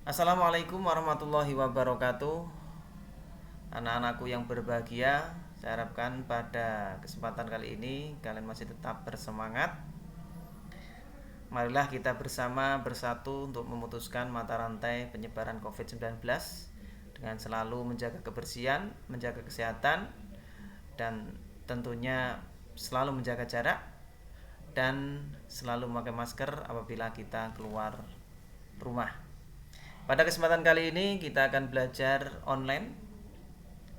Assalamualaikum warahmatullahi wabarakatuh. Anak-anakku yang berbahagia, saya harapkan pada kesempatan kali ini kalian masih tetap bersemangat. Marilah kita bersatu untuk memutuskan mata rantai penyebaran COVID-19 dengan selalu menjaga kebersihan, menjaga kesehatan, dan tentunya selalu menjaga jarak dan selalu memakai masker apabila kita keluar rumah. Pada kesempatan kali ini kita akan belajar online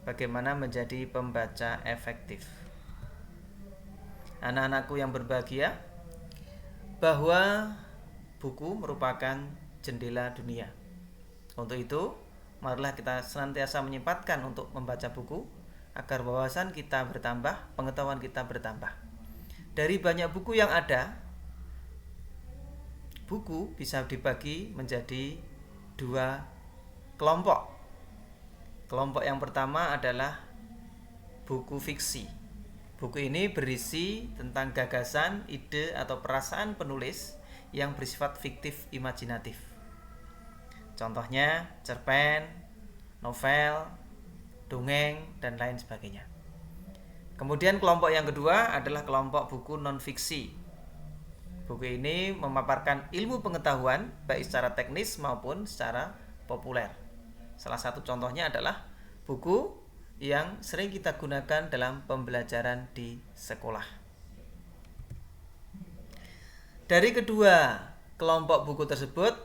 bagaimana menjadi pembaca efektif. Anak-anakku yang berbahagia, bahwa buku merupakan jendela dunia. Untuk itu, marilah kita senantiasa menyempatkan untuk membaca buku agar wawasan kita bertambah, pengetahuan kita bertambah. Dari banyak buku yang ada, buku bisa dibagi menjadi dua kelompok. Kelompok yang pertama adalah buku fiksi. Buku ini berisi tentang gagasan, ide atau perasaan penulis yang bersifat fiktif imajinatif. Contohnya cerpen, novel, dongeng, dan lain sebagainya. Kemudian kelompok yang kedua adalah kelompok buku non-fiksi. Buku ini memaparkan ilmu pengetahuan baik secara teknis maupun secara populer. Salah satu contohnya adalah buku yang sering kita gunakan dalam pembelajaran di sekolah. Dari kedua kelompok buku tersebut,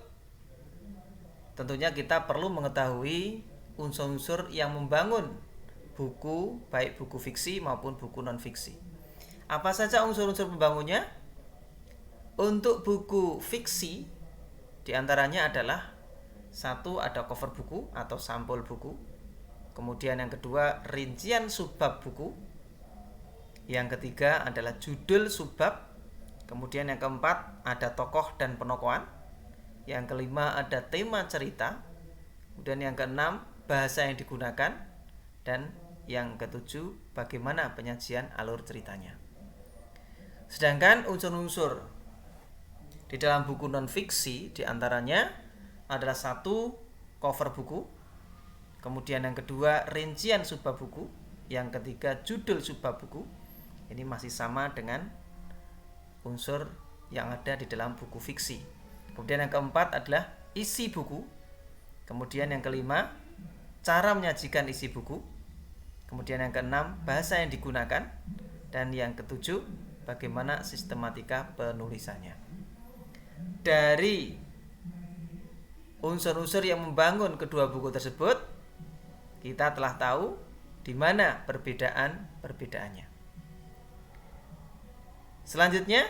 tentunya kita perlu mengetahui unsur-unsur yang membangun buku, baik buku fiksi maupun buku non-fiksi. Apa saja unsur-unsur pembangunnya? Untuk buku fiksi, diantaranya adalah satu, ada cover buku atau sampul buku. Kemudian yang kedua, rincian subbab buku. Yang ketiga adalah judul subbab. Kemudian yang keempat, ada tokoh dan penokohan. Yang kelima, ada tema cerita. Kemudian yang keenam, bahasa yang digunakan. Dan yang ketujuh, bagaimana penyajian alur ceritanya. Sedangkan unsur-unsur di dalam buku non-fiksi diantaranya adalah satu, cover buku. Kemudian yang kedua, rincian subbab buku. Yang ketiga, judul subbab buku. Ini masih sama dengan unsur yang ada di dalam buku fiksi. Kemudian yang keempat adalah isi buku. Kemudian yang kelima, cara menyajikan isi buku. Kemudian yang keenam, bahasa yang digunakan. Dan yang ketujuh, bagaimana sistematika penulisannya. Dari unsur-unsur yang membangun kedua buku tersebut, kita telah tahu di mana perbedaan-perbedaannya. Selanjutnya,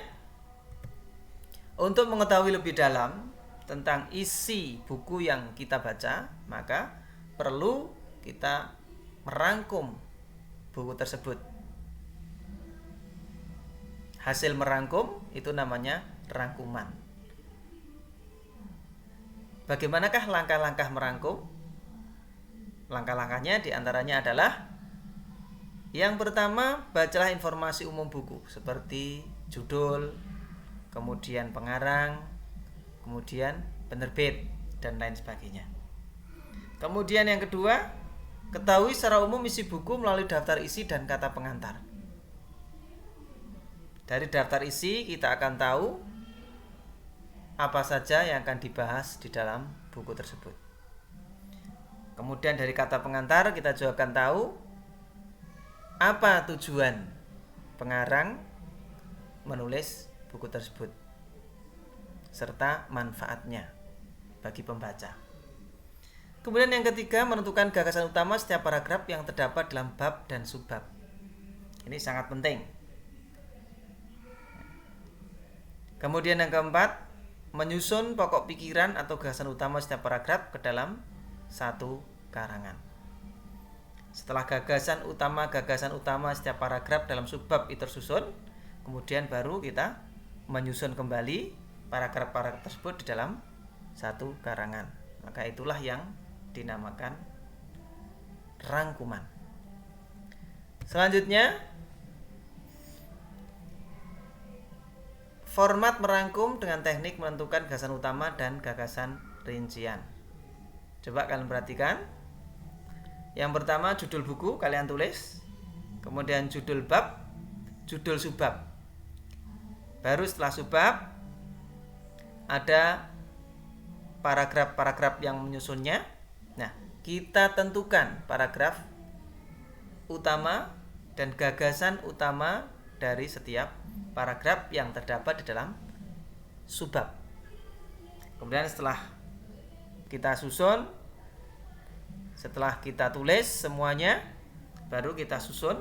untuk mengetahui lebih dalam tentang isi buku yang kita baca, maka perlu kita merangkum buku tersebut. Hasil merangkum itu namanya rangkuman. Bagaimanakah langkah-langkah merangkum? Langkah-langkahnya diantaranya adalah yang pertama, bacalah informasi umum buku seperti judul, kemudian pengarang, kemudian penerbit, dan lain sebagainya. Kemudian yang kedua, ketahui secara umum isi buku melalui daftar isi dan kata pengantar. Dari daftar isi kita akan tahu apa saja yang akan dibahas di dalam buku tersebut. Kemudian dari kata pengantar kita juga akan tahu apa tujuan pengarang menulis buku tersebut serta manfaatnya bagi pembaca. Kemudian yang ketiga, menentukan gagasan utama setiap paragraf yang terdapat dalam bab dan subbab. Ini sangat penting. Kemudian yang keempat, menyusun pokok pikiran atau gagasan utama setiap paragraf ke dalam satu karangan. Setelah gagasan utama setiap paragraf dalam subbab itu tersusun, kemudian baru kita menyusun kembali paragraf-paragraf tersebut di dalam satu karangan. Maka itulah yang dinamakan rangkuman. Selanjutnya, format merangkum dengan teknik menentukan gagasan utama dan gagasan rincian. Coba kalian perhatikan. Yang pertama judul buku kalian tulis, kemudian judul bab, judul subbab. Baru setelah subbab ada paragraf-paragraf yang menyusunnya. Nah, kita tentukan paragraf utama dan gagasan utama dari setiap paragraf yang terdapat di dalam subbab. Kemudian setelah kita susun, setelah kita tulis semuanya, baru kita susun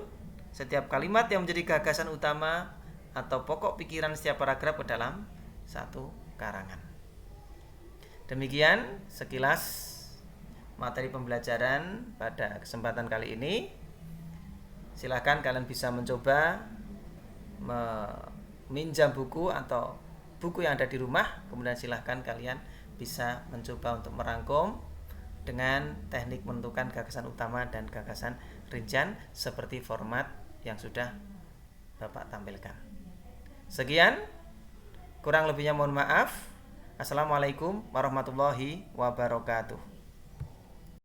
setiap kalimat yang menjadi gagasan utama atau pokok pikiran setiap paragraf ke dalam satu karangan. Demikian sekilas materi pembelajaran pada kesempatan kali ini. Silakan kalian bisa mencoba meminjam buku atau buku yang ada di rumah, kemudian silakan kalian bisa mencoba untuk merangkum dengan teknik menentukan gagasan utama dan gagasan rincian seperti format yang sudah Bapak tampilkan. Sekian, kurang lebihnya mohon maaf. Assalamualaikum warahmatullahi wabarakatuh.